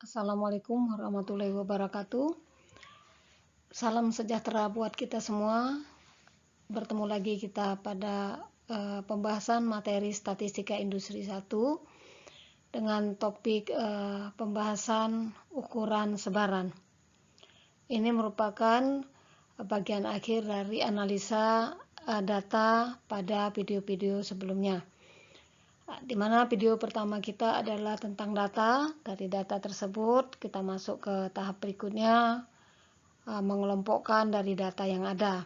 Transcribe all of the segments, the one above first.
Assalamualaikum warahmatullahi wabarakatuh. Salam sejahtera buat kita semua. Bertemu lagi kita pada pembahasan materi statistika industri 1 dengan topik pembahasan ukuran sebaran. Ini merupakan bagian akhir dari analisa data pada video-video sebelumnya, di mana video pertama kita adalah tentang data. Dari data tersebut kita masuk ke tahap berikutnya, mengelompokkan dari data yang ada.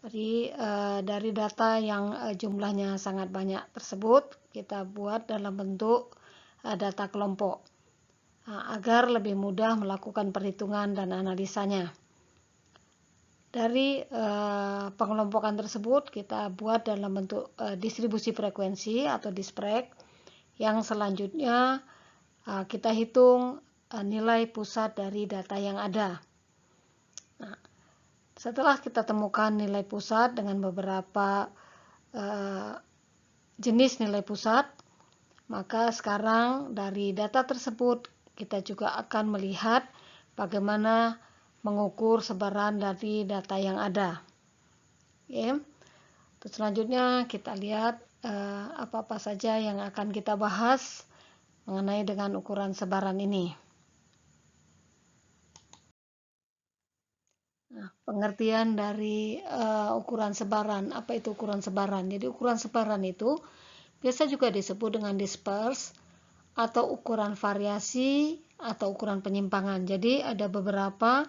Dari data yang jumlahnya sangat banyak tersebut, kita buat dalam bentuk data kelompok agar lebih mudah melakukan perhitungan dan analisanya. Dari pengelompokan tersebut kita buat dalam bentuk distribusi frekuensi atau dispreg, yang selanjutnya kita hitung nilai pusat dari data yang ada. Nah, setelah kita temukan nilai pusat dengan beberapa jenis nilai pusat, maka sekarang dari data tersebut kita juga akan melihat bagaimana mengukur sebaran dari data yang ada. Oke. Terus selanjutnya kita lihat apa-apa saja yang akan kita bahas mengenai dengan ukuran sebaran ini. Nah, pengertian dari ukuran sebaran. Apa itu ukuran sebaran? Jadi ukuran sebaran itu biasa juga disebut dengan disperse atau ukuran variasi atau ukuran penyimpangan. Jadi ada beberapa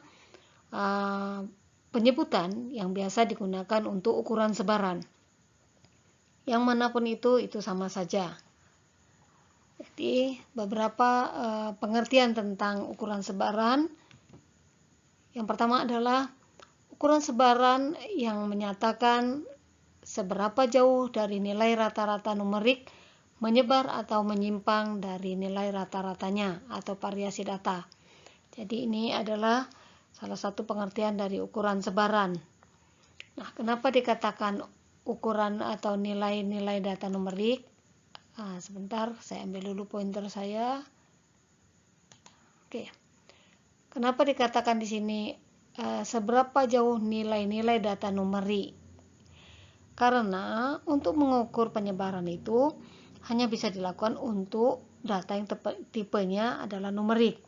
penyebutan yang biasa digunakan untuk ukuran sebaran. Yang manapun itu sama saja. Jadi beberapa pengertian tentang ukuran sebaran. Yang pertama adalah ukuran sebaran yang menyatakan seberapa jauh dari nilai rata-rata numerik menyebar atau menyimpang dari nilai rata-ratanya atau variasi data. Jadi ini adalah salah satu pengertian dari ukuran sebaran. Nah, kenapa dikatakan ukuran atau nilai-nilai data numerik? Sebentar, saya ambil dulu pointer saya. Oke. Kenapa dikatakan di sini seberapa jauh nilai-nilai data numerik? Karena untuk mengukur penyebaran itu hanya bisa dilakukan untuk data yang tipenya adalah numerik.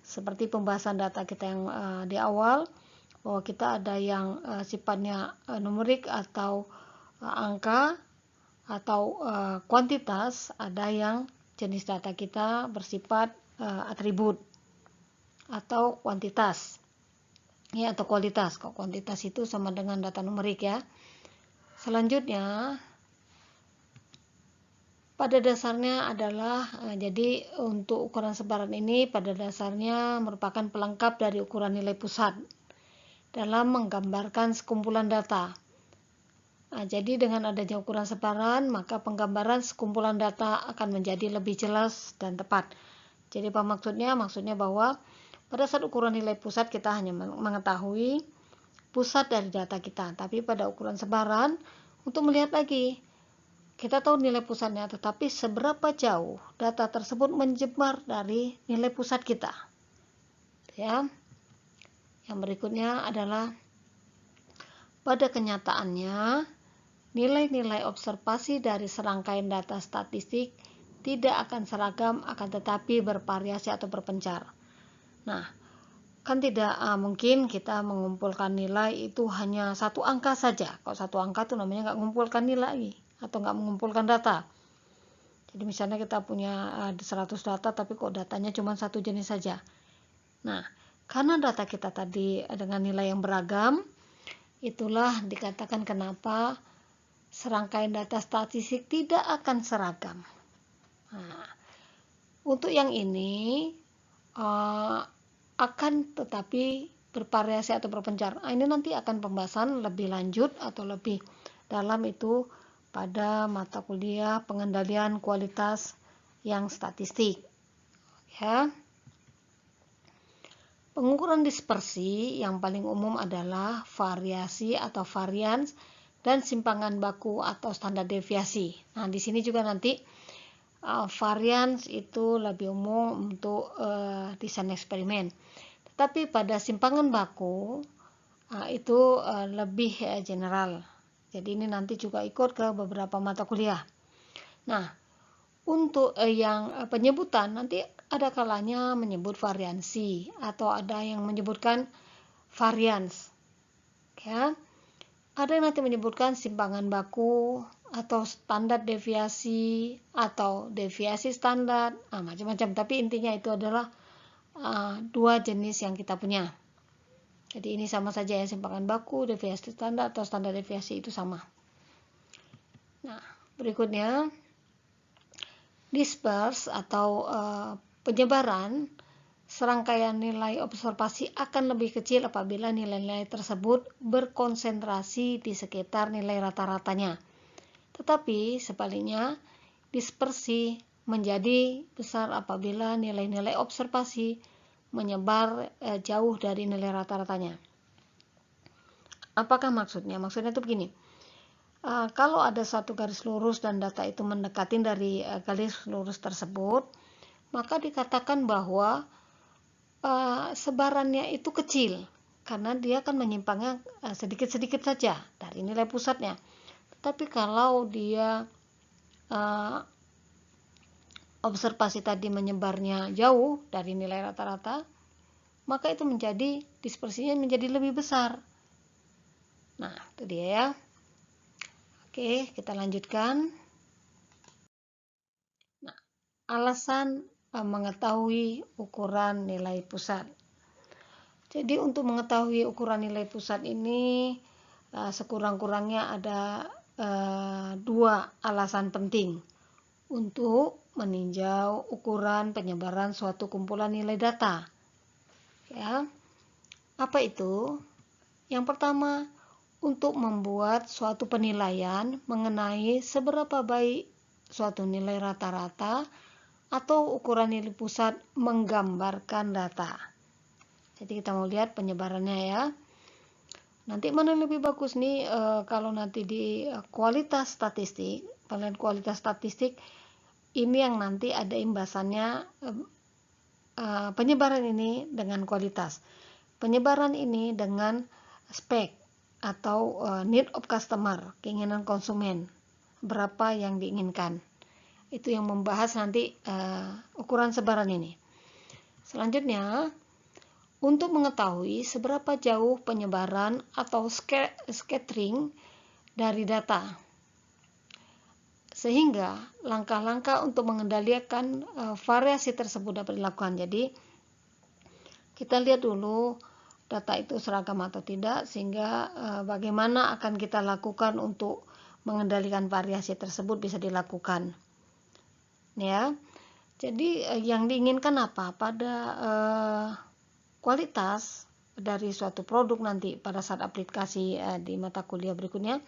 Seperti pembahasan data kita yang di awal, bahwa kita ada yang sifatnya numerik atau angka atau kuantitas, ada yang jenis data kita bersifat atribut atau kuantitas, ya, atau kualitas. Kalau kuantitas itu sama dengan data numerik, ya. Selanjutnya, pada dasarnya adalah jadi untuk ukuran sebaran ini pada dasarnya merupakan pelengkap dari ukuran nilai pusat dalam menggambarkan sekumpulan data. Jadi dengan adanya ukuran sebaran, maka penggambaran sekumpulan data akan menjadi lebih jelas dan tepat. Jadi apa maksudnya? Maksudnya bahwa pada saat ukuran nilai pusat kita hanya mengetahui pusat dari data kita, tapi pada ukuran sebaran untuk melihat lagi, kita tahu nilai pusatnya, tetapi seberapa jauh data tersebut menyebar dari nilai pusat kita. Ya. Yang berikutnya adalah pada kenyataannya nilai-nilai observasi dari serangkaian data statistik tidak akan seragam, akan tetapi bervariasi atau berpencar. Nah, kan tidak mungkin kita mengumpulkan nilai itu hanya satu angka saja. Kalau satu angka itu namanya nggak mengumpulkan nilai atau nggak mengumpulkan data. Jadi misalnya kita punya 100 data, tapi kok datanya cuma satu jenis saja. Nah, karena data kita tadi dengan nilai yang beragam, itulah dikatakan kenapa serangkaian data statistik tidak akan seragam. Nah, untuk yang ini akan tetapi bervariasi atau berpencar. Ini nanti akan pembahasan lebih lanjut atau lebih dalam itu pada mata kuliah pengendalian kualitas yang statistik. Ya. Pengukuran dispersi yang paling umum adalah variasi atau varians dan simpangan baku atau standar deviasi. Nah, di sini juga nanti varians itu lebih umum untuk desain eksperimen. Tetapi pada simpangan baku itu lebih general. Jadi ini nanti juga ikut ke beberapa mata kuliah. Nah, untuk yang penyebutan nanti ada kalanya menyebut variansi atau ada yang menyebutkan varians. Ya. Ada yang nanti menyebutkan simpangan baku atau standar deviasi atau deviasi standar, macam-macam. Tapi intinya itu adalah dua jenis yang kita punya. Jadi ini sama saja ya, simpangan baku, deviasi standar atau standar deviasi itu sama. Nah, berikutnya disperse atau penyebaran serangkaian nilai observasi akan lebih kecil apabila nilai-nilai tersebut berkonsentrasi di sekitar nilai rata-ratanya. Tetapi sebaliknya, dispersi menjadi besar apabila nilai-nilai observasi menyebar jauh dari nilai rata-ratanya. Apakah maksudnya? Maksudnya itu begini. Kalau ada satu garis lurus dan data itu mendekati dari garis lurus tersebut, maka dikatakan bahwa sebarannya itu kecil karena dia akan menyimpangnya sedikit-sedikit saja dari nilai pusatnya. Tapi kalau dia observasi tadi menyebarnya jauh dari nilai rata-rata, maka itu menjadi dispersinya menjadi lebih besar. Nah, itu dia ya. Oke, kita lanjutkan. Nah, alasan mengetahui ukuran nilai pusat. Jadi untuk mengetahui ukuran nilai pusat ini sekurang-kurangnya ada dua alasan penting untuk meninjau ukuran penyebaran suatu kumpulan nilai data. Ya, apa itu? Yang pertama, untuk membuat suatu penilaian mengenai seberapa baik suatu nilai rata-rata atau ukuran nilai pusat menggambarkan data. Jadi kita mau lihat penyebarannya ya. Nanti mana yang lebih bagus nih kalau nanti di kualitas statistik, penilaian kualitas statistik ini yang nanti ada imbasannya penyebaran ini dengan kualitas. Penyebaran ini dengan spek atau need of customer, keinginan konsumen, berapa yang diinginkan. Itu yang membahas nanti ukuran sebaran ini. Selanjutnya, untuk mengetahui seberapa jauh penyebaran atau scattering dari data, sehingga langkah-langkah untuk mengendalikan variasi tersebut dapat dilakukan. Jadi kita lihat dulu data itu seragam atau tidak, sehingga bagaimana akan kita lakukan untuk mengendalikan variasi tersebut bisa dilakukan. Ya, jadi yang diinginkan apa? Pada kualitas dari suatu produk nanti pada saat aplikasi di mata kuliah berikutnya,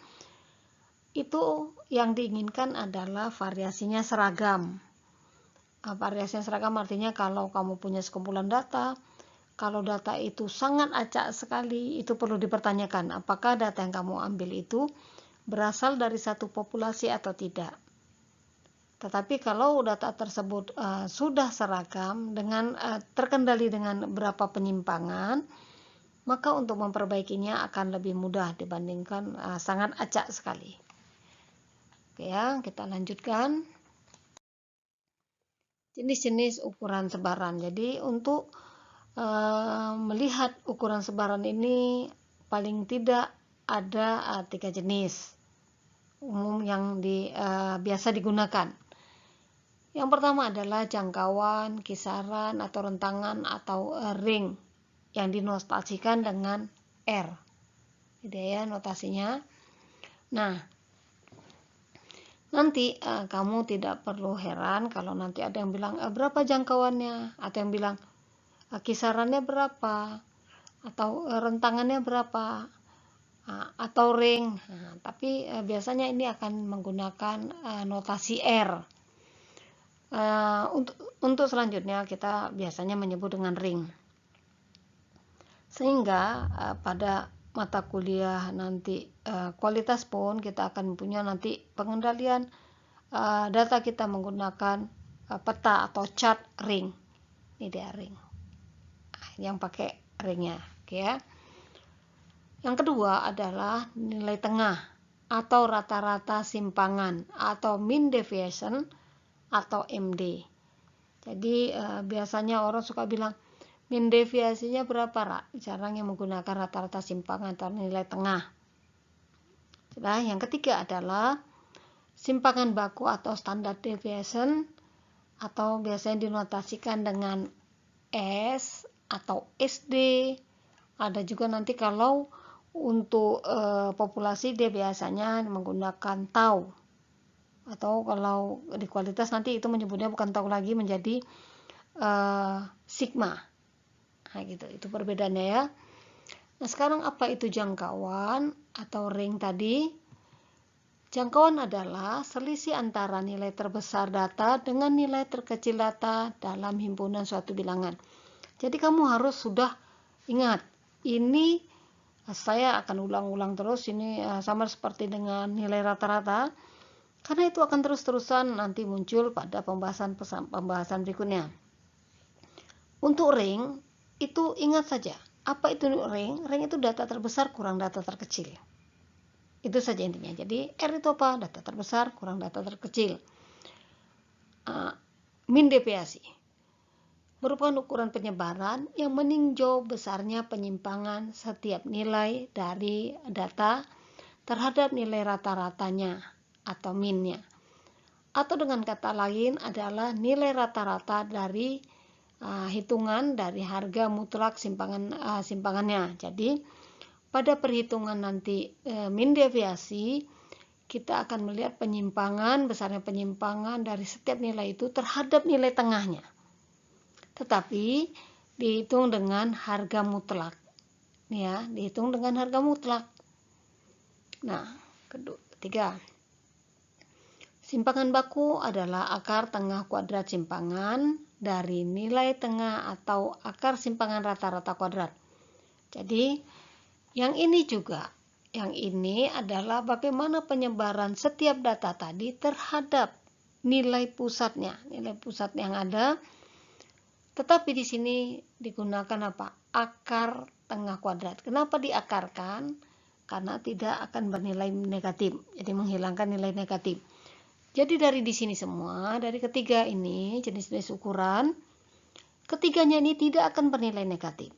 itu yang diinginkan adalah variasinya seragam. Variasinya seragam artinya kalau kamu punya sekumpulan data, kalau data itu sangat acak sekali, itu perlu dipertanyakan apakah data yang kamu ambil itu berasal dari satu populasi atau tidak. Tetapi kalau data tersebut sudah seragam dengan terkendali dengan beberapa penyimpangan, maka untuk memperbaikinya akan lebih mudah dibandingkan sangat acak sekali. Oke ya, kita lanjutkan. Jenis-jenis ukuran sebaran. Jadi untuk melihat ukuran sebaran ini paling tidak ada 3 jenis umum yang biasa digunakan. Yang pertama adalah jangkauan, kisaran atau rentangan atau ring yang dinotasikan dengan R. Gitu ya notasinya. Nah, nanti kamu tidak perlu heran kalau nanti ada yang bilang berapa jangkauannya, atau yang bilang kisarannya berapa, atau rentangannya berapa, atau ring. Tapi biasanya ini akan menggunakan notasi R. Untuk selanjutnya kita biasanya menyebut dengan ring. Sehingga pada mata kuliah nanti kualitas pun kita akan punya nanti pengendalian data kita menggunakan peta atau chart ring. Ini dia ring. Yang pakai ringnya, oke ya. Yang kedua adalah nilai tengah atau rata-rata simpangan atau mean deviation atau MD. Jadi biasanya orang suka bilang mean deviasinya berapa, Ra? Caranya menggunakan rata-rata simpangan atau nilai tengah. Nah, yang ketiga adalah simpangan baku atau standard deviation atau biasanya dinotasikan dengan S atau SD. Ada juga nanti kalau untuk populasi dia biasanya menggunakan tau, atau kalau di kualitas nanti itu menyebutnya bukan tau lagi, menjadi sigma. Nah gitu, itu perbedaannya ya. Nah sekarang apa itu jangkauan atau ring tadi? Jangkauan adalah selisih antara nilai terbesar data dengan nilai terkecil data dalam himpunan suatu bilangan. Jadi kamu harus sudah ingat, ini saya akan ulang-ulang terus, ini sama seperti dengan nilai rata-rata, karena itu akan terus-terusan nanti muncul pada pembahasan berikutnya. Untuk ring, itu ingat saja, apa itu ring? Ring itu data terbesar kurang data terkecil. Itu saja intinya. Jadi R itu apa? Data terbesar kurang data terkecil. Mean deviasi merupakan ukuran penyebaran yang meninjau besarnya penyimpangan setiap nilai dari data terhadap nilai rata-ratanya atau mean-nya. Atau dengan kata lain adalah nilai rata-rata dari hitungan dari harga mutlak simpangannya. Jadi pada perhitungan nanti mean deviasi, kita akan melihat besarnya penyimpangan dari setiap nilai itu terhadap nilai tengahnya. Tetapi dihitung dengan harga mutlak. Ya, dihitung dengan harga mutlak. Nah, ketiga. Simpangan baku adalah akar tengah kuadrat simpangan dari nilai tengah atau akar simpangan rata-rata kuadrat. Jadi yang ini adalah bagaimana penyebaran setiap data tadi terhadap nilai pusatnya, nilai pusat yang ada. Tetapi di sini digunakan apa? Akar tengah kuadrat. Kenapa diakarkan? Karena tidak akan bernilai negatif. Jadi menghilangkan nilai negatif. Jadi dari di sini semua, dari ketiga ini jenis-jenis ukuran, ketiganya ini tidak akan bernilai negatif.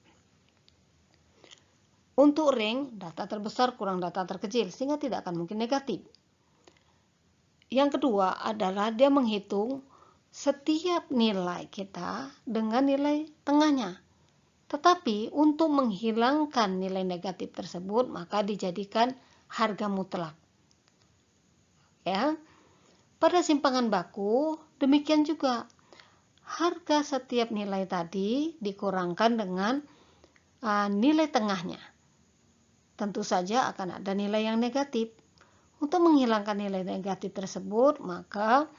Untuk ring, data terbesar kurang data terkecil, sehingga tidak akan mungkin negatif. Yang kedua adalah dia menghitung setiap nilai kita dengan nilai tengahnya. Tetapi untuk menghilangkan nilai negatif tersebut, maka dijadikan harga mutlak. Ya. Pada simpangan baku, demikian juga. Harga setiap nilai tadi dikurangkan dengan nilai tengahnya. Tentu saja akan ada nilai yang negatif. Untuk menghilangkan nilai negatif tersebut, maka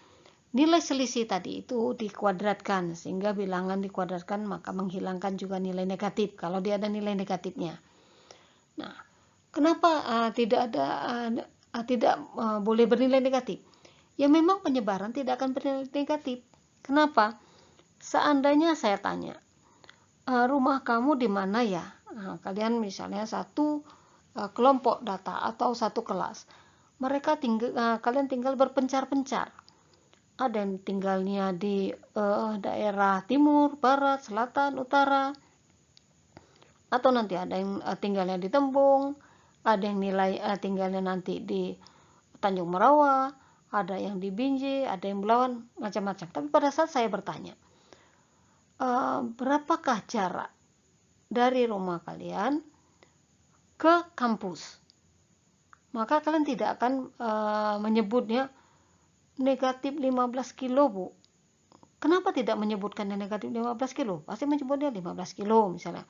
nilai selisih tadi itu dikuadratkan, sehingga bilangan dikuadratkan maka menghilangkan juga nilai negatif kalau dia ada nilai negatifnya. Nah, kenapa tidak boleh bernilai negatif? Ya memang penyebaran tidak akan bernilai negatif. Kenapa? Seandainya saya tanya, rumah kamu di mana ya? Nah, kalian misalnya satu kelompok data atau satu kelas, kalian tinggal berpencar-pencar. Ada yang tinggalnya di daerah timur, barat, selatan, utara, atau nanti ada yang tinggalnya di Tembung, ada yang tinggalnya nanti di Tanjung Merawa, ada yang di Binjai, ada yang Belawan, macam-macam. Tapi pada saat saya bertanya, berapakah jarak dari rumah kalian ke kampus? Maka kalian tidak akan menyebutnya negatif 15 kilo, Bu. Kenapa tidak menyebutkan negatif 15 kilo? Pasti menyebutnya 15 kilo misalnya.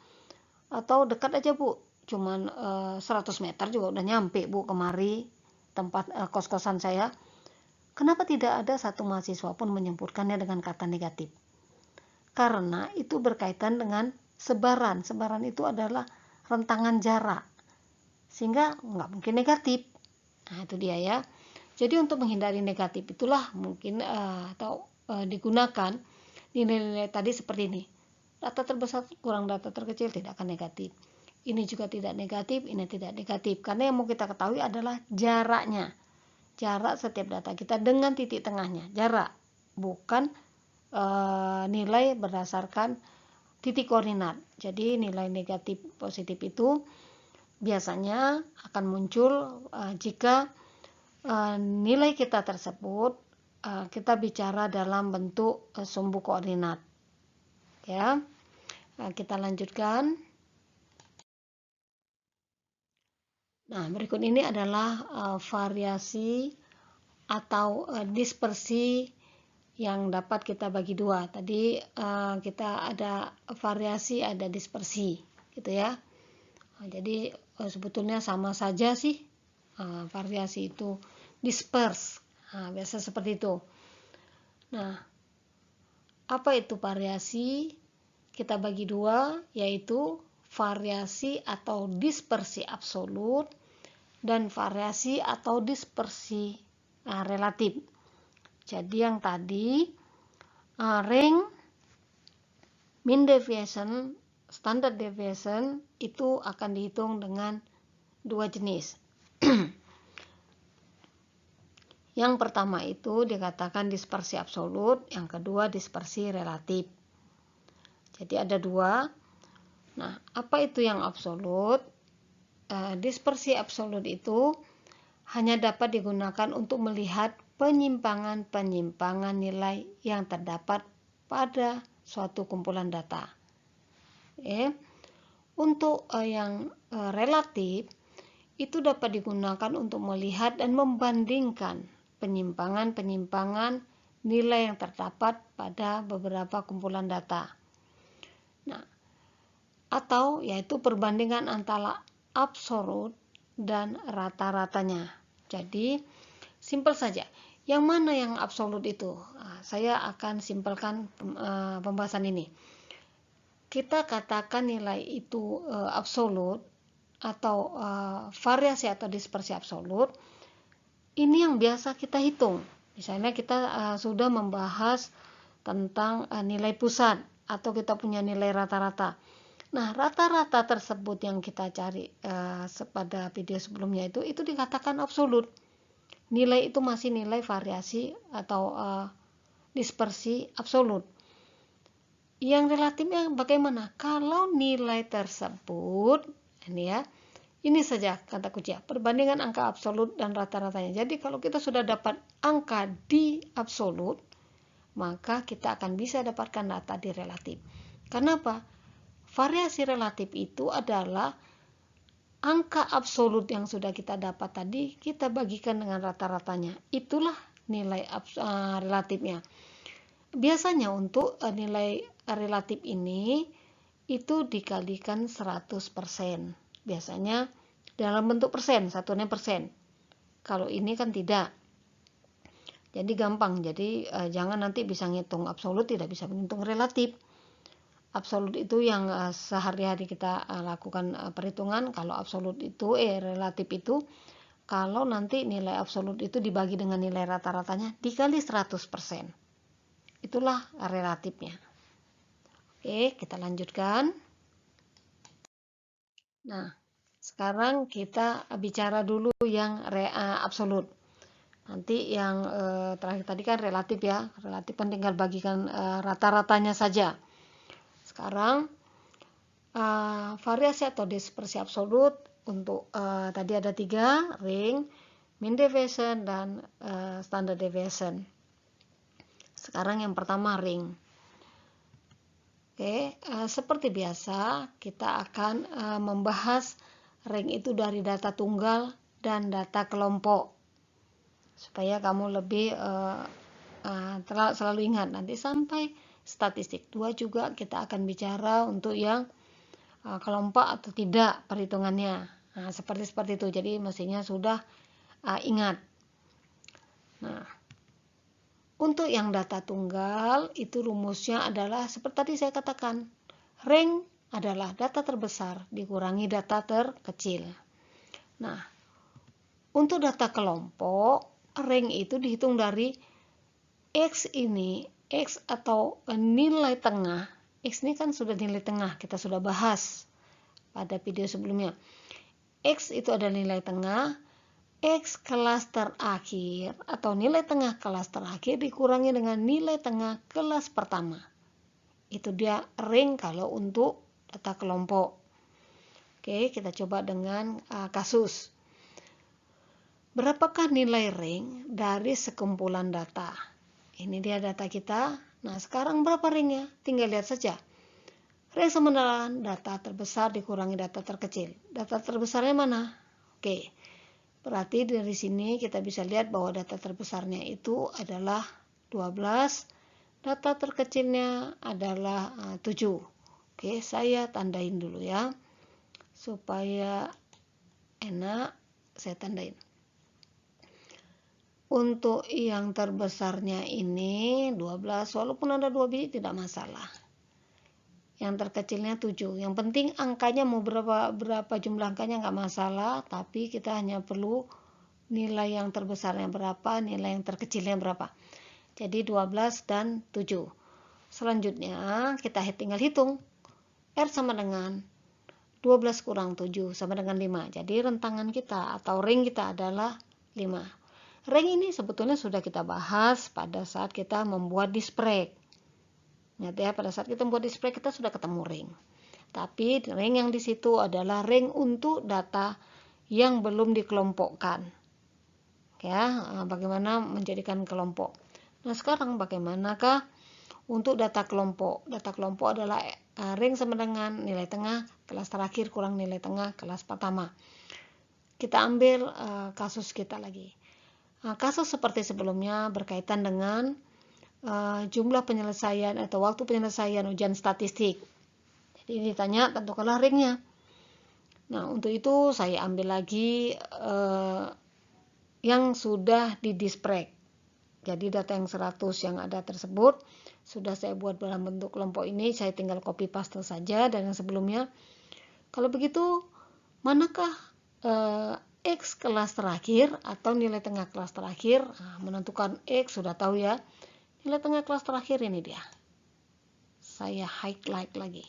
Atau dekat aja, Bu. Cuman 100 meter juga udah nyampe, Bu, kemari tempat kos-kosan saya. Kenapa tidak ada satu mahasiswa pun menyebutkannya dengan kata negatif? Karena itu berkaitan dengan sebaran. Sebaran itu adalah rentangan jarak. Sehingga nggak mungkin negatif. Nah, itu dia ya. Jadi untuk menghindari negatif itulah mungkin digunakan nilai-nilai tadi seperti ini. Data terbesar kurang data terkecil tidak akan negatif. Ini juga tidak negatif, ini tidak negatif. Karena yang mau kita ketahui adalah jaraknya. Jarak setiap data kita dengan titik tengahnya. Jarak, bukan nilai berdasarkan titik koordinat. Jadi nilai negatif positif itu biasanya akan muncul jika nilai kita tersebut kita bicara dalam bentuk sumbu koordinat. Ya, kita lanjutkan. Nah, berikut ini adalah variasi atau dispersi yang dapat kita bagi dua. Tadi kita ada variasi, ada dispersi, gitu ya. Jadi sebetulnya sama saja sih. Variasi itu disperse. Biasa seperti itu. Nah, apa itu variasi? Kita bagi dua, yaitu variasi atau dispersi absolut dan variasi atau dispersi relatif. Jadi yang tadi range, mean deviation, standard deviation itu akan dihitung dengan dua jenis. Yang pertama itu dikatakan dispersi absolut, yang kedua dispersi relatif. Jadi ada dua. Nah, apa itu yang absolut? Dispersi absolut itu hanya dapat digunakan untuk melihat penyimpangan-penyimpangan nilai yang terdapat pada suatu kumpulan data. Untuk yang relatif itu dapat digunakan untuk melihat dan membandingkan penyimpangan-penyimpangan nilai yang terdapat pada beberapa kumpulan data. Nah, atau yaitu perbandingan antara absolut dan rata-ratanya. Jadi simpel saja. Yang mana yang absolut itu? Saya akan simpelkan pembahasan ini. Kita katakan nilai itu absolut atau variasi atau dispersi absolut. Ini yang biasa kita hitung. Misalnya kita sudah membahas tentang nilai pusat atau kita punya nilai rata-rata. Nah, rata-rata tersebut yang kita cari pada video sebelumnya itu dikatakan absolut. Nilai itu masih nilai variasi atau dispersi absolut. Yang relatifnya bagaimana? Kalau nilai tersebut, ini saja kata kunci, perbandingan angka absolut dan rata-ratanya. Jadi kalau kita sudah dapat angka di absolut, maka kita akan bisa dapatkan data di relatif. Kenapa? Variasi relatif itu adalah angka absolut yang sudah kita dapat tadi, kita bagikan dengan rata-ratanya. Itulah nilai relatifnya. Biasanya untuk nilai relatif ini itu dikalikan 100%. Biasanya dalam bentuk persen, satuannya persen. Kalau ini kan tidak. Jadi gampang. Jadi jangan nanti bisa ngitung absolut, tidak bisa menghitung relatif. Absolut itu yang sehari-hari kita lakukan perhitungan. Kalau absolut itu relatif itu kalau nanti nilai absolut itu dibagi dengan nilai rata-ratanya dikali 100%. Itulah relatifnya. Oke, kita lanjutkan. Nah, sekarang kita bicara dulu yang absolut. Nanti yang terakhir tadi kan relatif ya. Relatif kan tinggal bagikan rata-ratanya saja. Sekarang variasi atau dispersi absolut untuk tadi ada 3, ring, mean deviation, dan standard deviation. Sekarang yang pertama ring. Oke, seperti biasa kita akan membahas ring itu dari data tunggal dan data kelompok. Supaya kamu lebih selalu ingat nanti sampai statistik 2 juga kita akan bicara untuk yang kelompok atau tidak perhitungannya. Nah, seperti itu. Jadi mestinya sudah ingat. Nah, untuk yang data tunggal itu rumusnya adalah seperti tadi saya katakan. Rank adalah data terbesar dikurangi data terkecil. Nah, untuk data kelompok rank itu dihitung dari X ini, X atau nilai tengah. X ini kan sudah nilai tengah, kita sudah bahas pada video sebelumnya. X itu adalah nilai tengah, X kelas terakhir atau nilai tengah kelas terakhir dikurangi dengan nilai tengah kelas pertama. Itu dia rank kalau untuk data kelompok. Oke, kita coba dengan kasus. Berapakah nilai rank dari sekumpulan data? Ini dia data kita. Nah, sekarang berapa ranknya? Tinggal lihat saja. Rank sama dengan data terbesar dikurangi data terkecil. Data terbesarnya mana? Oke, berarti dari sini kita bisa lihat bahwa data terbesarnya itu adalah 12. Data terkecilnya adalah 7. Oke, saya tandain dulu ya. Supaya enak, saya tandain. Untuk yang terbesarnya ini 12, walaupun ada 2 biji tidak masalah. Yang terkecilnya 7. Yang penting angkanya mau berapa jumlah angkanya nggak masalah, tapi kita hanya perlu nilai yang terbesarnya berapa, nilai yang terkecilnya berapa. Jadi 12 dan 7. Selanjutnya kita tinggal hitung. R sama dengan 12 kurang 7 sama dengan 5. Jadi rentangan kita atau ring kita adalah 5. Ring ini sebetulnya sudah kita bahas pada saat kita membuat dispreg. Ingat ya, pada saat kita membuat dispreg kita sudah ketemu ring. Tapi ring yang di situ adalah ring untuk data yang belum dikelompokkan. Ya, bagaimana menjadikan kelompok. Nah, sekarang bagaimanakah untuk data kelompok? Data kelompok adalah ring sama dengan nilai tengah kelas terakhir kurang nilai tengah kelas pertama. Kita ambil kasus kita lagi. Kasus seperti sebelumnya berkaitan dengan jumlah penyelesaian atau waktu penyelesaian ujian statistik. Jadi ditanya tentukanlah ringnya. Nah, untuk itu saya ambil lagi yang sudah didispreg. Jadi data yang 100 yang ada tersebut sudah saya buat dalam bentuk kelompok ini, saya tinggal copy paste saja dan yang sebelumnya. Kalau begitu, manakah X kelas terakhir atau nilai tengah kelas terakhir? Menentukan X sudah tahu ya. Nilai tengah kelas terakhir ini dia. Saya highlight lagi.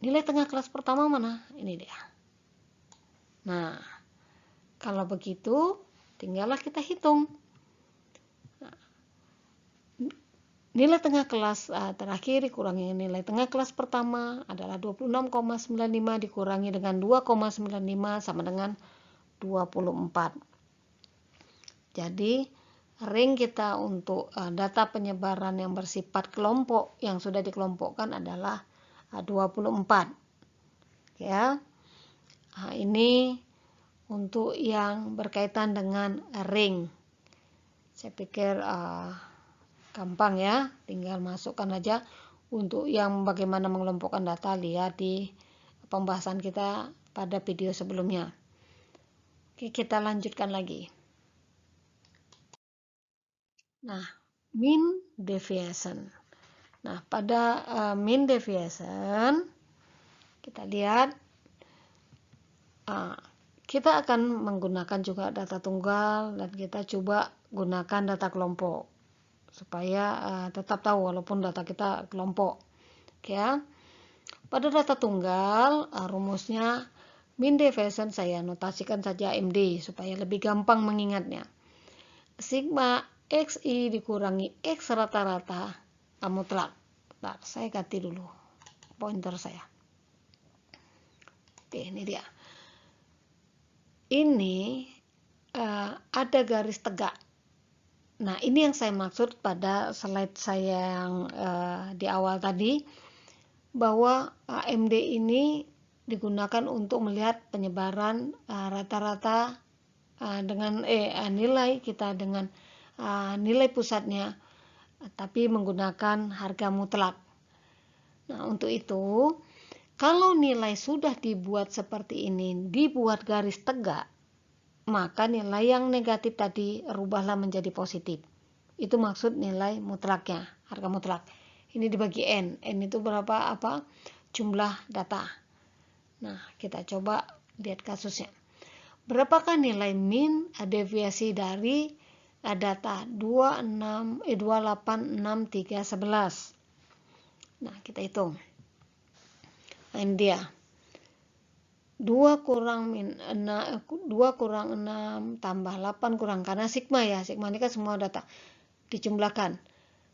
Nilai tengah kelas pertama mana? Ini dia. Nah, kalau begitu tinggallah kita hitung. Nilai tengah kelas terakhir dikurangi nilai tengah kelas pertama adalah 26,95 dikurangi dengan 2,95 sama dengan 24. Jadi ring kita untuk data penyebaran yang bersifat kelompok yang sudah dikelompokkan adalah 24. Ya. Ini untuk yang berkaitan dengan ring. Saya pikir gampang ya, tinggal masukkan aja. Untuk yang bagaimana mengelompokkan data, lihat di pembahasan kita pada video sebelumnya. Oke, kita lanjutkan lagi. Nah, mean deviation. Nah, pada mean deviation kita lihat kita akan menggunakan juga data tunggal dan kita coba gunakan data kelompok supaya tetap tahu walaupun data kita kelompok. Ya. Pada data tunggal rumusnya mean deviation saya notasikan saja MD supaya lebih gampang mengingatnya. Sigma XI dikurangi X rata-rata mutlak. Bentar, saya ganti dulu pointer saya. Oke, ini dia. Ini ada garis tegak. Nah, ini yang saya maksud pada slide saya yang di awal tadi, bahwa MD ini digunakan untuk melihat penyebaran rata-rata dengan nilai kita dengan nilai pusatnya, tapi menggunakan harga mutlak. Nah, untuk itu, kalau nilai sudah dibuat seperti ini, dibuat garis tegak, maka nilai yang negatif tadi rubahlah menjadi positif. Itu maksud nilai mutlaknya, harga mutlak. Ini dibagi N. N itu berapa jumlah data. Nah, kita coba lihat kasusnya. berapakah nilai min deviasi dari data 286, 286, 311. Nah, kita hitung. Nah, ini dia. 2 kurang 6 tambah 8 kurang, karena sigma ya. Sigma ini kan semua data dijumlahkan.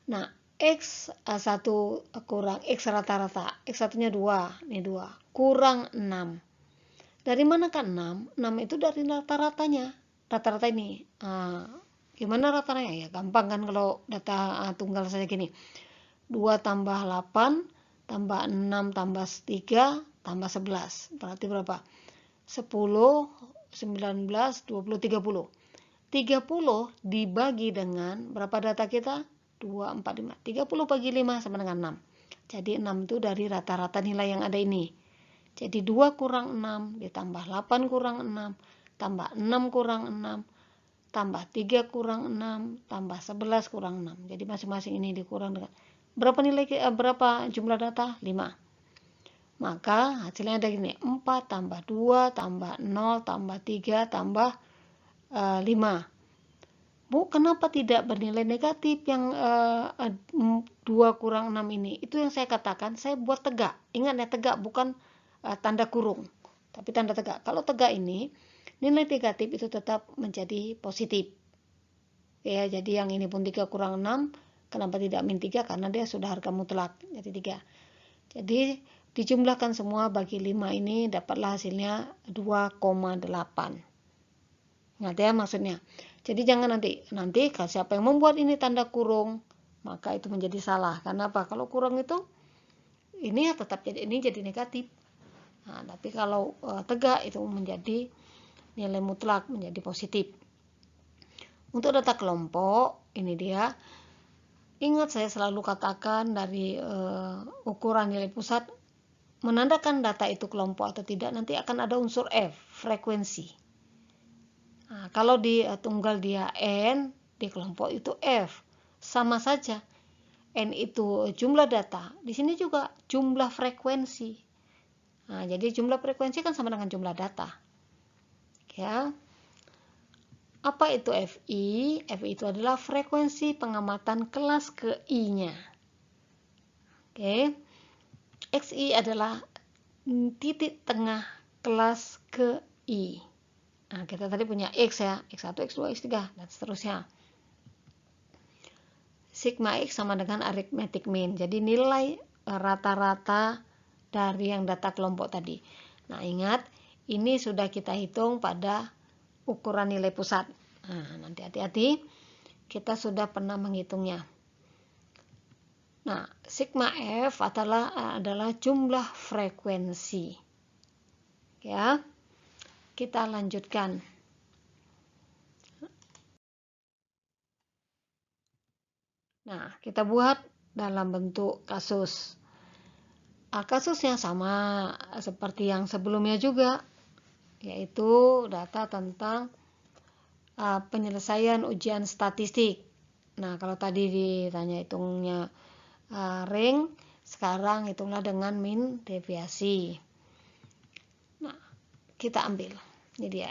Nah, X1 kurang X rata-rata. X1-nya 2. Ini 2. Kurang 6. Dari mana kan 6? 6 itu dari rata-ratanya. Rata-rata ini. Gimana rata-ratanya? Ya gampang kan kalau data tunggal saja gini. 2 tambah 8 tambah 6 tambah 3 tambah 11. Berarti berapa? 10, 19, 20, 30. 30 dibagi dengan berapa data kita? 2, 4, 5. 30 bagi 5 sama dengan 6. Jadi 6 itu dari rata-rata nilai yang ada ini. Jadi 2 kurang 6 ditambah 8 kurang 6 tambah 6 kurang 6 tambah 3 kurang 6 tambah 11 kurang 6. Jadi masing-masing ini dikurang dengan berapa jumlah data? 5. Maka hasilnya ada gini, 4 tambah 2 tambah 0 tambah 3 tambah 5. Bu, kenapa tidak bernilai negatif yang 2 kurang 6 ini? Itu yang saya katakan, saya buat tegak. Ingat ya, tegak bukan tanda kurung, tapi tanda tegak. Kalau tegak ini, nilai negatif itu tetap menjadi positif. Ya, jadi yang ini pun 3 kurang 6, kenapa tidak min 3? Karena dia sudah harga mutlak, jadi 3. Jadi dijumlahkan semua bagi 5 ini, dapatlah hasilnya 2,8. Ngerti ya maksudnya? Jadi jangan nanti kalau siapa yang membuat ini tanda kurung, maka itu menjadi salah. Karena apa? Kalau kurung itu ini ya tetap jadi negatif. Nah, tapi kalau tegak itu menjadi nilai mutlak, menjadi positif. Untuk data kelompok, ini dia. Ingat saya selalu katakan dari ukuran nilai pusat, menandakan data itu kelompok atau tidak, nanti akan ada unsur F, frekuensi. Nah, kalau di tunggal dia N, di kelompok itu F. Sama saja. N itu jumlah data. Di sini juga jumlah frekuensi. Nah, jadi jumlah frekuensi kan sama dengan jumlah data. Ya. Apa itu FI? FI itu adalah frekuensi pengamatan kelas ke I-nya. Oke. XI adalah titik tengah kelas ke I. Nah, kita tadi punya X ya, X1, X2, X3, dan seterusnya. Sigma X sama dengan arithmetic mean. Jadi nilai rata-rata dari yang data kelompok tadi. Nah, ingat, ini sudah kita hitung pada ukuran nilai pusat. Nah, nanti hati-hati, kita sudah pernah menghitungnya. Nah, sigma F adalah jumlah frekuensi. Ya. Kita lanjutkan. Nah, kita buat dalam bentuk kasus. Kasusnya sama seperti yang sebelumnya juga, yaitu data tentang penyelesaian ujian statistik. Nah, kalau tadi ditanya hitungnya ring, sekarang hitunglah dengan min deviasi. Nah, kita ambil. Ini dia.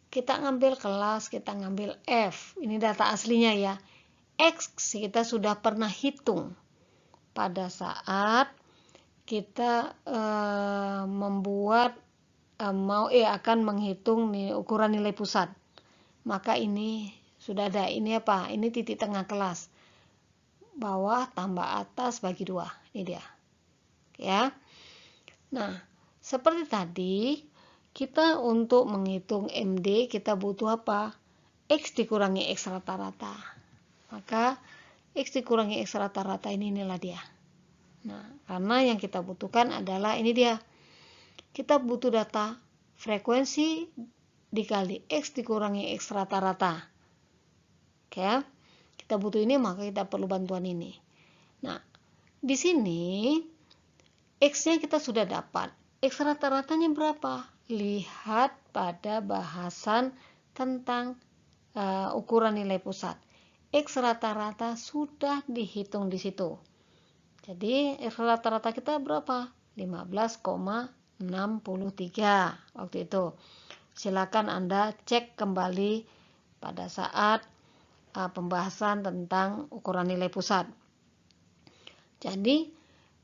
Kita ngambil kelas, kita ngambil F. Ini data aslinya ya. X kita sudah pernah hitung pada saat kita akan menghitung ukuran nilai pusat. Maka ini sudah ada. Ini apa? Ini titik tengah kelas. Bawah tambah atas bagi 2. Ini dia. Ya. Nah, seperti tadi, kita untuk menghitung MD kita butuh apa? X dikurangi X rata-rata. Maka X dikurangi X rata-rata ini inilah dia. Nah, karena yang kita butuhkan adalah ini dia. Kita butuh data frekuensi dikali X dikurangi X rata-rata. Oke. Kita butuh ini, maka kita perlu bantuan ini. Nah, di sini X-nya kita sudah dapat. X rata-ratanya berapa? Lihat pada bahasan tentang ukuran nilai pusat. X rata-rata sudah dihitung di situ. Jadi X rata-rata kita berapa? 15,63 waktu itu. silakan Anda cek kembali pada saat pembahasan tentang ukuran nilai pusat. Jadi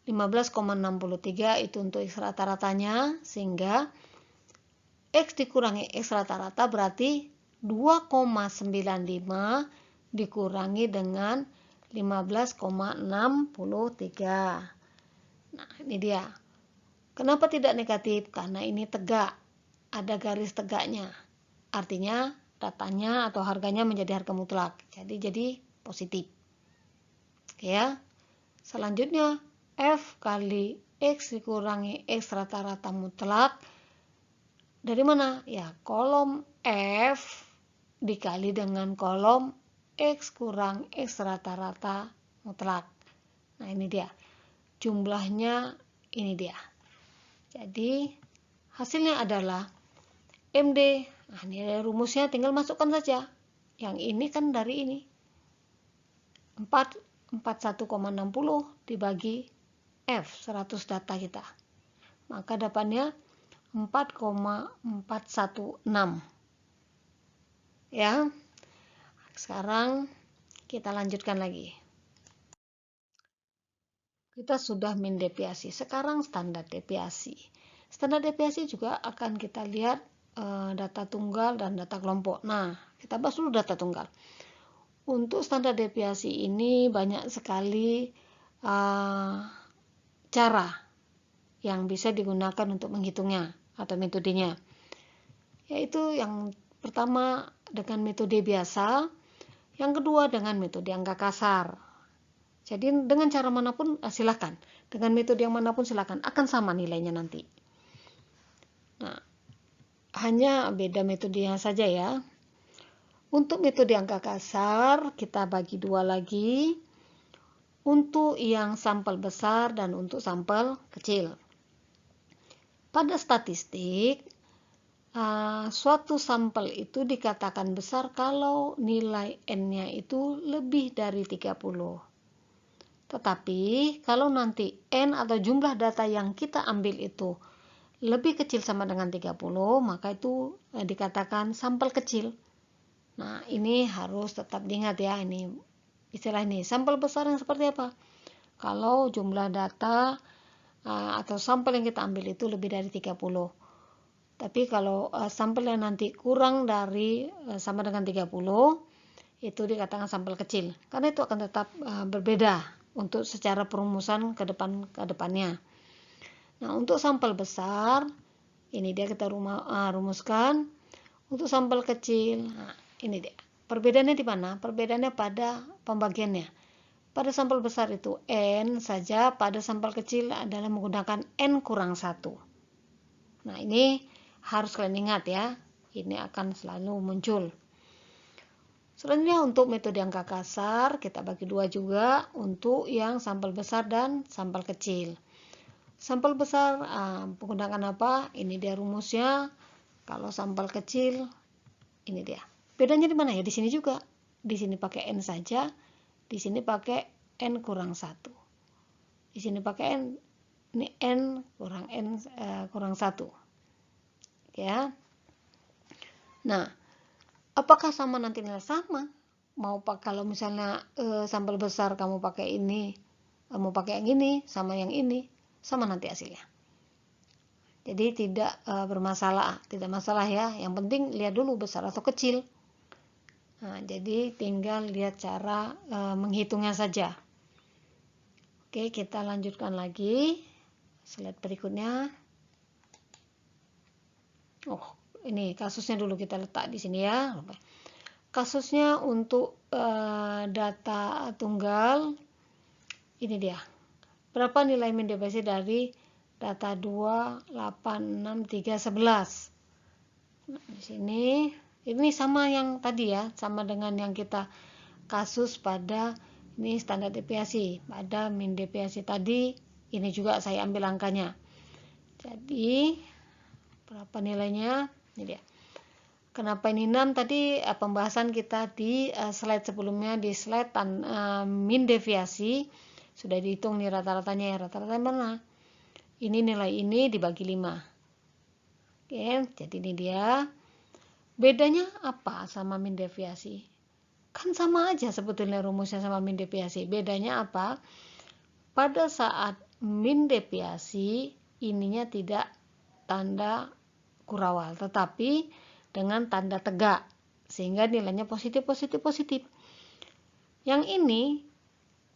15,63 itu untuk X rata-ratanya, sehingga X dikurangi X rata-rata berarti 2,95 dikurangi dengan 15,63. Nah, ini dia. Kenapa tidak negatif? Karena ini tegak, ada garis tegaknya. Artinya datanya atau harganya menjadi harga mutlak. Jadi positif. Oke ya. Selanjutnya F kali X dikurangi X rata-rata mutlak. Dari mana? Ya, kolom F dikali dengan kolom X kurang X rata-rata mutlak. Nah, ini dia. Jumlahnya ini dia. Jadi hasilnya adalah MD. Nah, ini rumusnya tinggal masukkan saja. Yang ini kan dari ini. 41,60 dibagi F, 100 data kita. Maka dapatnya 4,416. Ya. Sekarang kita lanjutkan lagi. Kita sudah min deviasi. Sekarang standar deviasi. Standar deviasi juga akan kita lihat data tunggal dan data kelompok. Nah, kita bahas dulu data tunggal. Untuk standar deviasi ini banyak sekali cara yang bisa digunakan untuk menghitungnya atau metodenya. Yaitu yang pertama dengan metode biasa, yang kedua dengan metode angka kasar. Jadi dengan cara manapun silakan, dengan metode yang manapun silakan, akan sama nilainya nanti. Nah, hanya beda metodenya saja ya. Untuk metode angka kasar kita bagi dua lagi, untuk yang sampel besar dan untuk sampel kecil. Pada statistik, suatu sampel itu dikatakan besar kalau nilai N-nya itu lebih dari 30. Tetapi kalau nanti N atau jumlah data yang kita ambil itu lebih kecil sama dengan 30, maka itu dikatakan sampel kecil. Nah, ini harus tetap diingat ya, ini istilah ini. Sampel besar yang seperti apa? Kalau jumlah data atau sampel yang kita ambil itu lebih dari 30. Tapi kalau sampel yang nanti kurang dari sama dengan 30, itu dikatakan sampel kecil. Karena itu akan tetap berbeda untuk secara perumusan ke depannya. Nah, untuk sampel besar, ini dia kita rumuskan. Untuk sampel kecil, nah, ini dia. Perbedaannya di mana? Perbedaannya pada pembagiannya. Pada sampel besar itu N saja, pada sampel kecil adalah menggunakan N kurang 1. Nah, ini harus kalian ingat ya. Ini akan selalu muncul. Selanjutnya untuk metode angka kasar kita bagi dua juga untuk yang sampel besar dan sampel kecil. Sampel besar menggunakan apa? Ini dia rumusnya. Kalau sampel kecil ini dia. Bedanya di mana ya? Di sini juga. Di sini pakai N saja, di sini pakai N kurang 1. Di sini pakai N, ini N kurang 1. Ya. Nah, apakah sama nanti nilai sama? Kalau misalnya sampel besar kamu pakai ini, kamu pakai yang ini sama yang ini, sama nanti hasilnya. Jadi tidak bermasalah, tidak masalah ya. Yang penting lihat dulu besar atau kecil. Nah, jadi tinggal lihat cara menghitungnya saja. Oke, kita lanjutkan lagi. Slide berikutnya. Oh, ini kasusnya dulu kita letak di sini ya. Kasusnya untuk data tunggal, ini dia. Berapa nilai min deviasi dari data 2, 8, 6, 3, 11. Nah, di sini ini sama yang tadi ya, sama dengan yang kita kasus pada ini standar deviasi. Pada min deviasi tadi, ini juga saya ambil angkanya. Jadi, berapa nilainya? Ini dia. Kenapa ini 6? Tadi pembahasan kita di slide sebelumnya, di slide min deviasi sudah dihitung nih rata-ratanya ya. Rata-rata mana? Ini nilai ini dibagi 5. Oke, jadi ini dia. Bedanya apa sama min deviasi? Kan sama aja sebetulnya rumusnya sama min deviasi. Bedanya apa? Pada saat min deviasi, ininya tidak tanda kurawal, tetapi dengan tanda tegak, sehingga nilainya positif, positif, positif. Yang ini,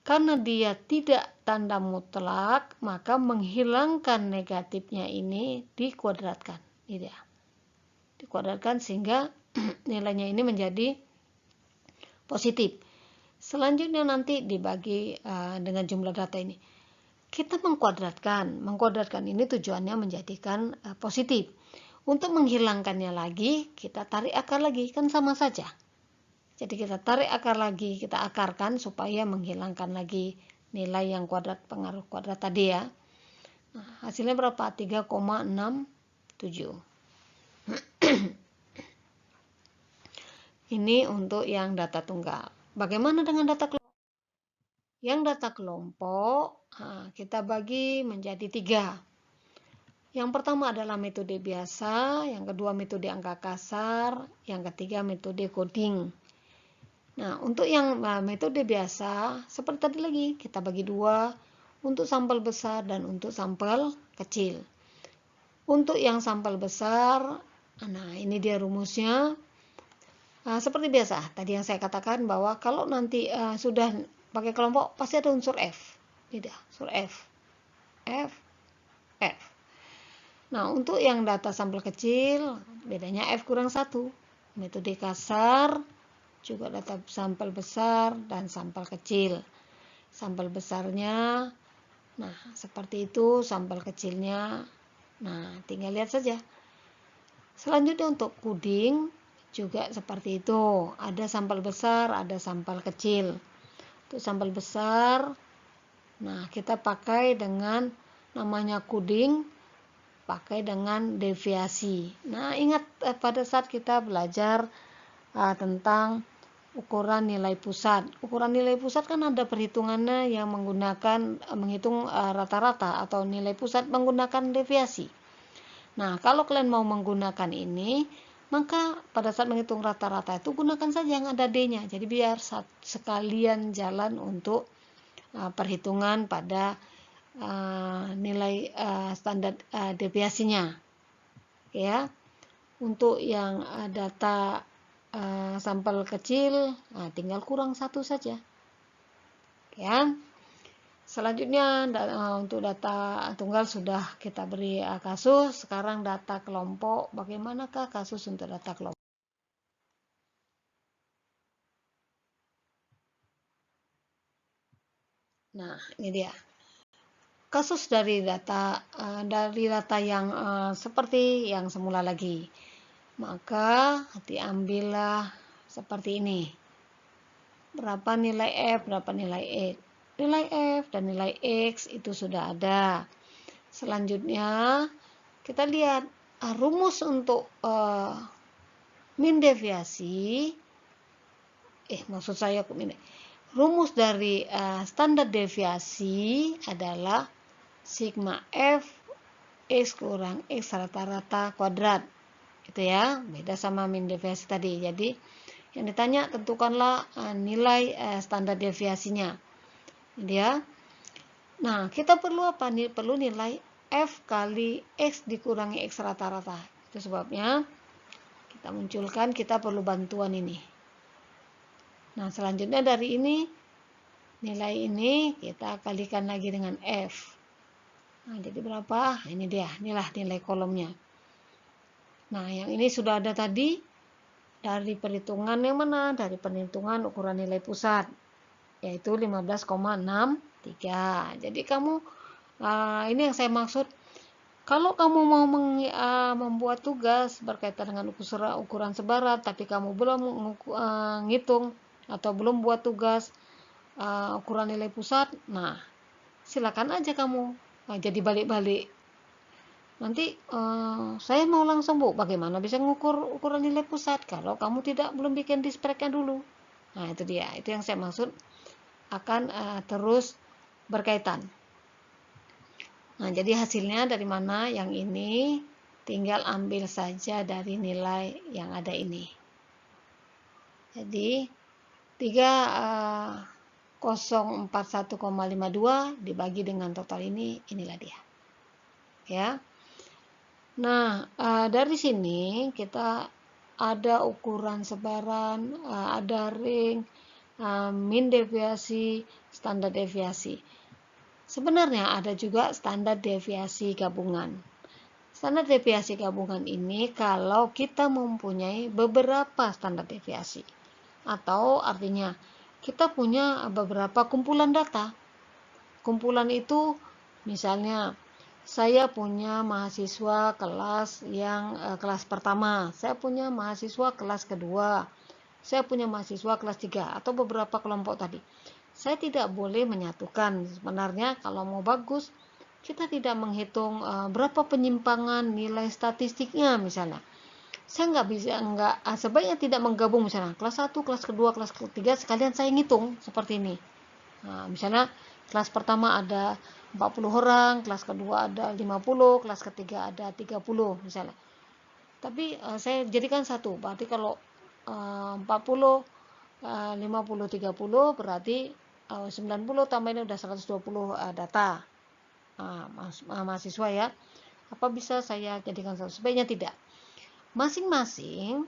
karena dia tidak tanda mutlak, maka menghilangkan negatifnya ini dikuadratkan. Gitu ya. Dikuadratkan sehingga nilainya ini menjadi positif. Selanjutnya nanti dibagi dengan jumlah data ini. Kita mengkuadratkan ini tujuannya menjadikan positif. Untuk menghilangkannya lagi, kita tarik akar lagi, kan sama saja. Jadi kita tarik akar lagi, kita akarkan supaya menghilangkan lagi nilai yang kuadrat, pengaruh kuadrat tadi ya. Nah, hasilnya berapa? 3,67. Ini untuk yang data tunggal. Bagaimana dengan data kelompok? Yang data kelompok kita bagi menjadi 3. Yang pertama adalah metode biasa, yang kedua metode angka kasar, yang ketiga metode coding. Nah, untuk yang metode biasa, seperti tadi lagi, kita bagi 2 untuk sampel besar dan untuk sampel kecil. Untuk yang sampel besar, nah ini dia rumusnya. Seperti biasa, tadi yang saya katakan bahwa kalau nanti sudah pakai kelompok, pasti ada unsur F. Tidak, unsur F. F, F. Nah, untuk yang data sampel kecil, bedanya F kurang 1. Metode kasar, juga data sampel besar dan sampel kecil. Sampel besarnya, nah seperti itu, sampel kecilnya, nah tinggal lihat saja. Selanjutnya untuk coding, juga seperti itu. Ada sampel besar, ada sampel kecil. Untuk sampel besar, nah kita pakai dengan namanya coding, pakai dengan deviasi. Nah, ingat pada saat kita belajar tentang ukuran nilai pusat. Ukuran nilai pusat kan ada perhitungannya yang menggunakan menghitung rata-rata atau nilai pusat menggunakan deviasi. Nah, kalau kalian mau menggunakan ini, maka pada saat menghitung rata-rata itu gunakan saja yang ada D-nya. Jadi biar sekalian jalan untuk perhitungan pada nilai standar deviasinya. Ya. Untuk yang data sampel kecil, tinggal kurang 1 saja. Ya. Selanjutnya untuk data tunggal sudah kita beri kasus. Sekarang data kelompok. Bagaimanakah kasus untuk data kelompok? Nah, ini dia. Kasus dari data yang seperti yang semula lagi. Maka diambillah seperti ini. Berapa nilai F, berapa nilai X. Nilai F dan nilai X itu sudah ada. Selanjutnya kita lihat rumus untuk min deviasi. Maksud saya rumus dari standar deviasi adalah sigma F X kurang X rata-rata kuadrat. Itu ya, beda sama min deviasi tadi. Jadi yang ditanya tentukanlah nilai standar deviasinya. Jadi ya. Nah, kita perlu apa? Perlu nilai F kali X dikurangi X rata-rata. Itu sebabnya kita munculkan, kita perlu bantuan ini. Nah, selanjutnya dari ini, nilai ini kita kalikan lagi dengan F. Nah, jadi berapa? Ini dia, inilah nilai kolomnya. Nah, yang ini sudah ada tadi dari perhitungan yang mana? Dari perhitungan ukuran nilai pusat, yaitu 15,63. Jadi kamu, ini yang saya maksud, kalau kamu mau membuat tugas berkaitan dengan ukuran sebaran, tapi kamu belum ngitung atau belum buat tugas ukuran nilai pusat, nah silakan aja kamu jadi balik-balik. Nanti saya mau langsung, Bu, bagaimana bisa mengukur ukuran nilai pusat kalau kamu belum bikin dispreknya dulu. Nah, itu dia, itu yang saya maksud akan terus berkaitan. Nah, jadi hasilnya dari mana? Yang ini tinggal ambil saja dari nilai yang ada ini. Jadi 3041,52 dibagi dengan total ini, inilah dia. Ya. Nah, dari sini kita ada ukuran sebaran, ada ring, min deviasi, standar deviasi. Sebenarnya ada juga standar deviasi gabungan. Standar deviasi gabungan ini kalau kita mempunyai beberapa standar deviasi, atau artinya kita punya beberapa kumpulan data. Kumpulan itu misalnya saya punya mahasiswa kelas yang kelas pertama, saya punya mahasiswa kelas kedua, saya punya mahasiswa kelas 3, atau beberapa kelompok tadi. Saya tidak boleh menyatukan. Sebenarnya kalau mau bagus, kita tidak menghitung berapa penyimpangan nilai statistiknya misalnya. Saya sebaiknya tidak menggabung misalnya kelas 1, kelas kedua, kelas ketiga sekalian saya ngitung seperti ini. Nah, misalnya kelas pertama ada 40 orang, kelas kedua ada 50, kelas ketiga ada 30 misalnya. Tapi saya jadikan satu, berarti kalau 40, 50, 30 berarti 90 tambah ini udah 120 data mahasiswa ya. Apa bisa saya jadikan satu? Sebaiknya tidak. Masing-masing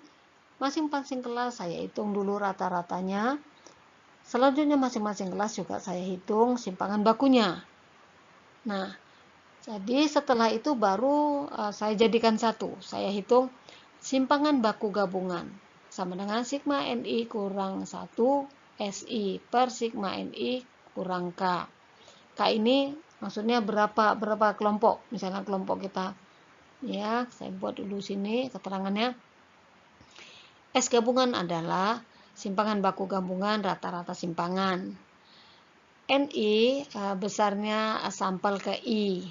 kelas saya hitung dulu rata-ratanya. Selanjutnya masing-masing kelas juga saya hitung simpangan bakunya. Nah, jadi setelah itu baru saya jadikan satu. Saya hitung simpangan baku gabungan sama dengan sigma NI kurang 1 SI per sigma NI kurang K. K ini maksudnya berapa kelompok, misalnya kelompok kita. Ya, saya buat dulu sini keterangannya. S gabungan adalah simpangan baku gabungan rata-rata simpangan. NI besarnya sampel ke I.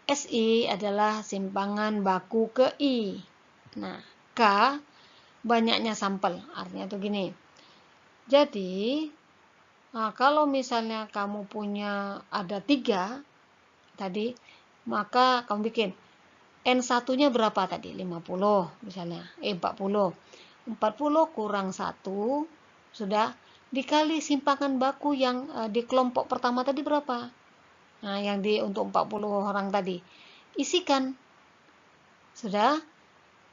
SI adalah simpangan baku ke I. Nah, K banyaknya sampel, artinya itu gini. Jadi, kalau misalnya kamu punya ada 3 tadi, maka kamu bikin N1-nya berapa tadi? 50 misalnya, 40. 40 kurang 1 sudah dikali simpangan baku yang di kelompok pertama tadi berapa? Nah, yang untuk 40 orang tadi. Isikan. Sudah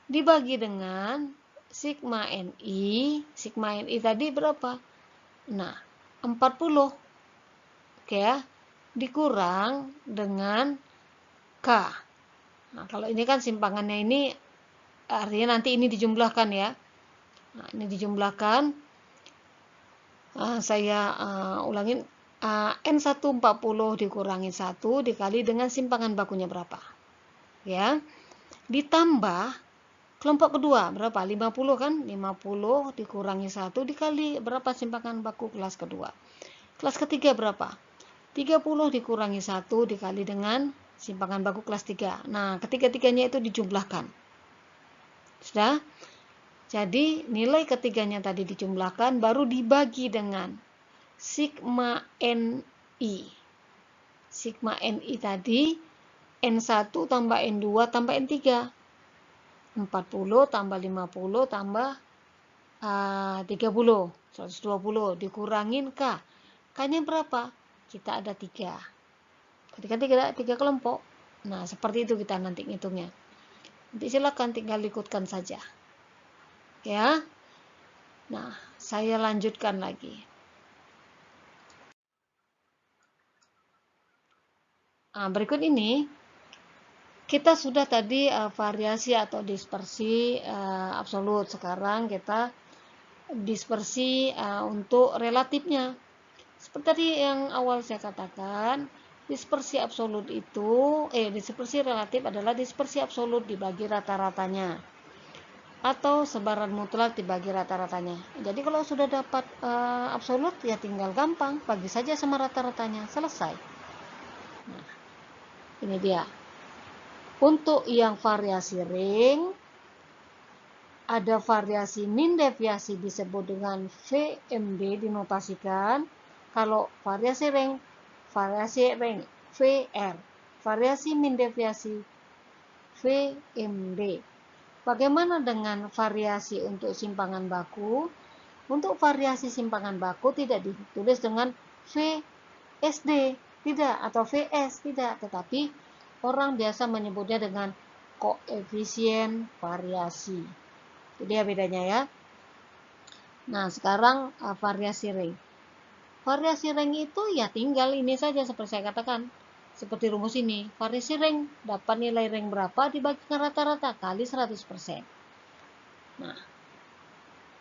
dibagi dengan sigma NI. Sigma NI tadi berapa? Nah, 40. Oke ya. Dikurang dengan K. Nah, kalau ini kan simpangannya ini artinya nanti ini dijumlahkan ya. Nah, ini dijumlahkan. Saya ulangin. N1 40 dikurangi 1 dikali dengan simpangan bakunya berapa. Ya. Ditambah kelompok kedua berapa? 50 kan? 50 dikurangi 1 dikali berapa simpangan baku kelas kedua. Kelas ketiga berapa? 30 dikurangi 1 dikali dengan simpangan baku kelas 3. Nah, ketiga-tiganya itu dijumlahkan. Sudah? Jadi, nilai ketiganya tadi dijumlahkan baru dibagi dengan sigma NI. Sigma NI tadi N1 tambah N2 tambah N3. 40 tambah 50 tambah 30, 120 dikurangin K. K-nya berapa? Kita ada 3. Ketika 3 kelompok. Nah, seperti itu kita nanti ngitungnya. Nanti silakan tinggal ikutkan saja. Ya. Nah, saya lanjutkan lagi. Berikut ini kita sudah tadi variasi atau dispersi absolut. Sekarang kita dispersi untuk relatifnya. Seperti tadi yang awal saya katakan, dispersi absolut itu dispersi relatif adalah dispersi absolut dibagi rata-ratanya atau sebaran mutlak dibagi rata-ratanya. Jadi kalau sudah dapat absolut ya tinggal gampang bagi saja sama rata-ratanya, selesai. Nah, ini dia. Untuk yang variasi ring, ada variasi min deviasi disebut dengan VMD dinotasikan. Kalau variasi ring VR. Variasi min deviasi VMD. Bagaimana dengan variasi untuk simpangan baku? Untuk variasi simpangan baku tidak ditulis dengan VSD, tidak, atau VS, tidak, tetapi orang biasa menyebutnya dengan koefisien variasi. Jadi ya bedanya ya. Nah, sekarang variasi ring. Variasi ring itu ya tinggal ini saja seperti saya katakan. Seperti rumus ini, variasi ring dapat nilai ring berapa dibagikan rata-rata kali 100%. Nah,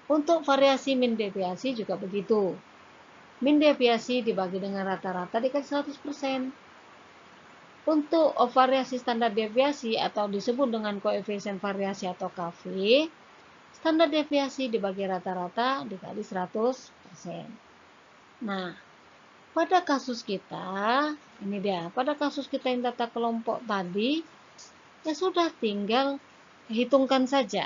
untuk variasi min deviasi juga begitu. Min deviasi dibagi dengan rata-rata dikali 100%. Untuk variasi standar deviasi atau disebut dengan koefisien variasi atau KV, standar deviasi dibagi rata-rata dikali 100%. Nah, pada kasus kita, ini dia, pada kasus kita yang tata kelompok tadi, ya sudah tinggal hitungkan saja.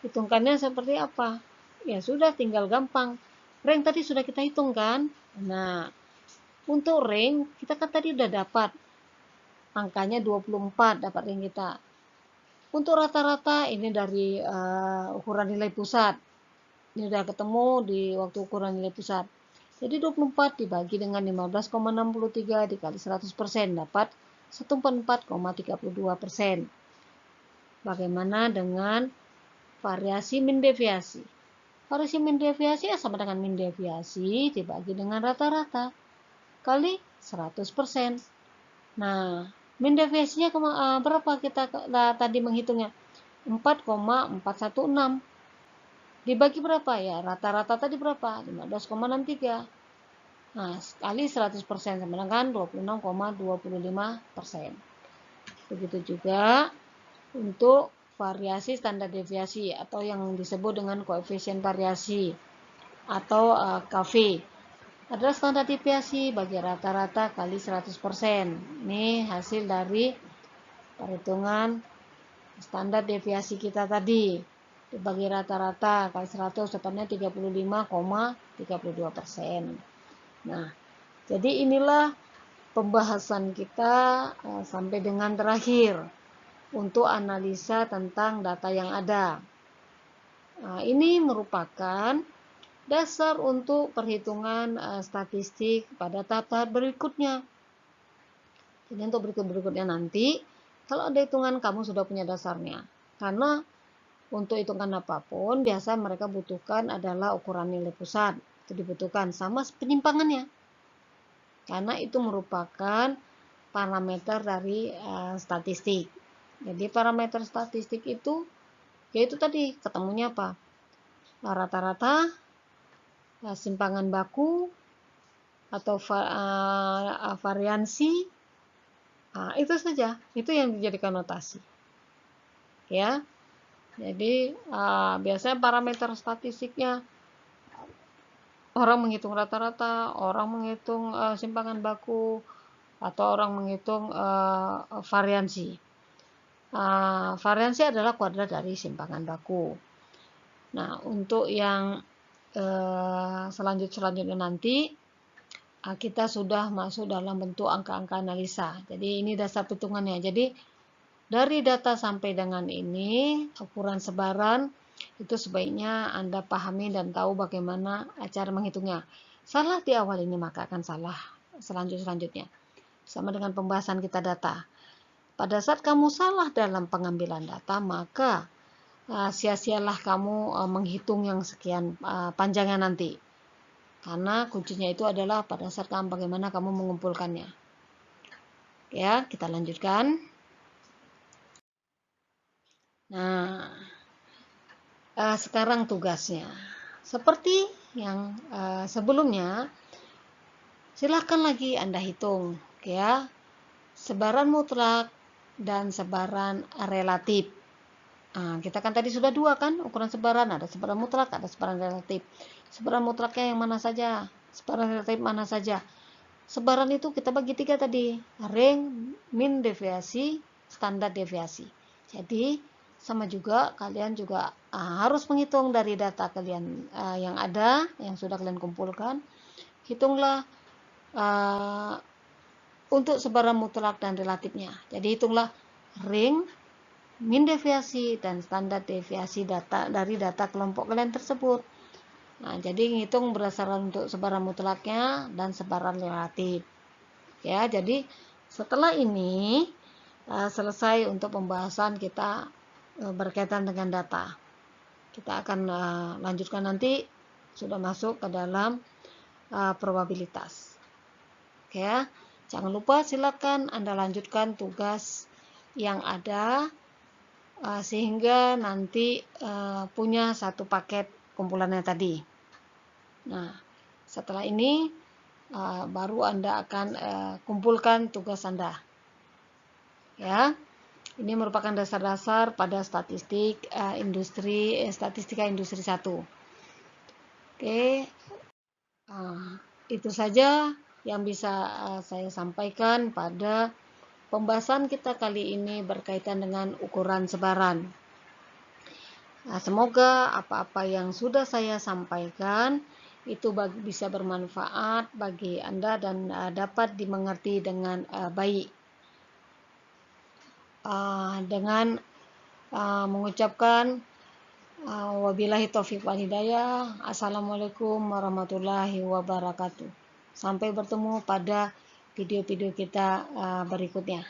Hitungkannya seperti apa? Ya sudah tinggal gampang. Ring tadi sudah kita hitungkan. Nah, untuk ring kita kan tadi udah dapat angkanya 24 dapat ring kita. Untuk rata-rata ini dari ukuran nilai pusat. Ini udah ketemu di waktu ukuran nilai pusat. Jadi 24 dibagi dengan 15,63 dikali 100% dapat 144,32%. Bagaimana dengan variasi min deviasi? Variasi min deviasi ya sama dengan min deviasi dibagi dengan rata-rata kali 100%. Nah, min deviasinya berapa kita tadi menghitungnya? 4,416. Dibagi berapa ya? Rata-rata tadi berapa? 15,63. Nah, kali 100% sama dengan 26,25%. Begitu juga untuk variasi standar deviasi atau yang disebut dengan koefisien variasi atau KV. Adalah standar deviasi bagi rata-rata kali 100%. Ini hasil dari perhitungan standar deviasi kita tadi. Dibagi rata-rata kali 100 dapatnya 35,32%. Nah, jadi inilah pembahasan kita sampai dengan terakhir untuk analisa tentang data yang ada. Nah, ini merupakan dasar untuk perhitungan statistik pada tahap-tahap berikutnya. Jadi untuk berikut-berikutnya nanti, kalau ada hitungan kamu sudah punya dasarnya. Karena untuk hitungan apapun, biasa mereka butuhkan adalah ukuran nilai pusat. Itu dibutuhkan sama penyimpangannya. Karena itu merupakan parameter dari statistik. Jadi parameter statistik itu yaitu tadi ketemunya apa? Rata-rata, simpangan baku atau variansi. Itu saja, itu yang dijadikan notasi. Ya. Jadi biasanya parameter statistiknya orang menghitung rata-rata, orang menghitung simpangan baku, atau orang menghitung variansi. Variansi adalah kuadrat dari simpangan baku. Nah, untuk yang selanjutnya nanti kita sudah masuk dalam bentuk angka-angka analisa. Jadi ini dasar perhitungannya. Jadi dari data sampai dengan ini, ukuran sebaran itu sebaiknya Anda pahami dan tahu bagaimana cara menghitungnya. Salah di awal ini maka akan salah selanjutnya. Sama dengan pembahasan kita data. Pada saat kamu salah dalam pengambilan data, maka sia-sialah kamu menghitung yang sekian panjangnya nanti. Karena kuncinya itu adalah pada saat bagaimana kamu mengumpulkannya. Ya, kita lanjutkan. Nah, sekarang tugasnya. Seperti yang sebelumnya, silahkan lagi Anda hitung. Ya, sebaran mutlak dan sebaran relatif. Kita kan tadi sudah dua kan ukuran sebaran, ada sebaran mutlak, ada sebaran relatif. Sebaran mutlaknya yang mana saja, sebaran relatif mana saja. Sebaran itu kita bagi tiga tadi, ring, min deviasi, standar deviasi. Jadi sama juga kalian juga harus menghitung dari data kalian yang ada, yang sudah kalian kumpulkan. Hitunglah untuk sebaran mutlak dan relatifnya. Jadi hitunglah ring, min deviasi dan standar deviasi data dari data kelompok kalian tersebut. Nah, jadi ngitung berdasarkan untuk sebaran mutlaknya dan sebaran relatif. Ya, jadi setelah ini selesai untuk pembahasan kita berkaitan dengan data. Kita akan lanjutkan nanti, sudah masuk ke dalam probabilitas. Oke ya. Jangan lupa silakan Anda lanjutkan tugas yang ada sehingga nanti punya satu paket kumpulannya tadi. Nah, setelah ini baru Anda akan kumpulkan tugas Anda. Ya. Ini merupakan dasar-dasar pada statistika industri 1. Oke. Itu saja yang bisa saya sampaikan pada pembahasan kita kali ini berkaitan dengan ukuran sebaran. Semoga apa-apa yang sudah saya sampaikan itu bisa bermanfaat bagi Anda dan dapat dimengerti dengan baik. Dengan mengucapkan wabillahi taufiq wal hidayah. Assalamualaikum warahmatullahi wabarakatuh. Sampai bertemu pada video-video kita berikutnya.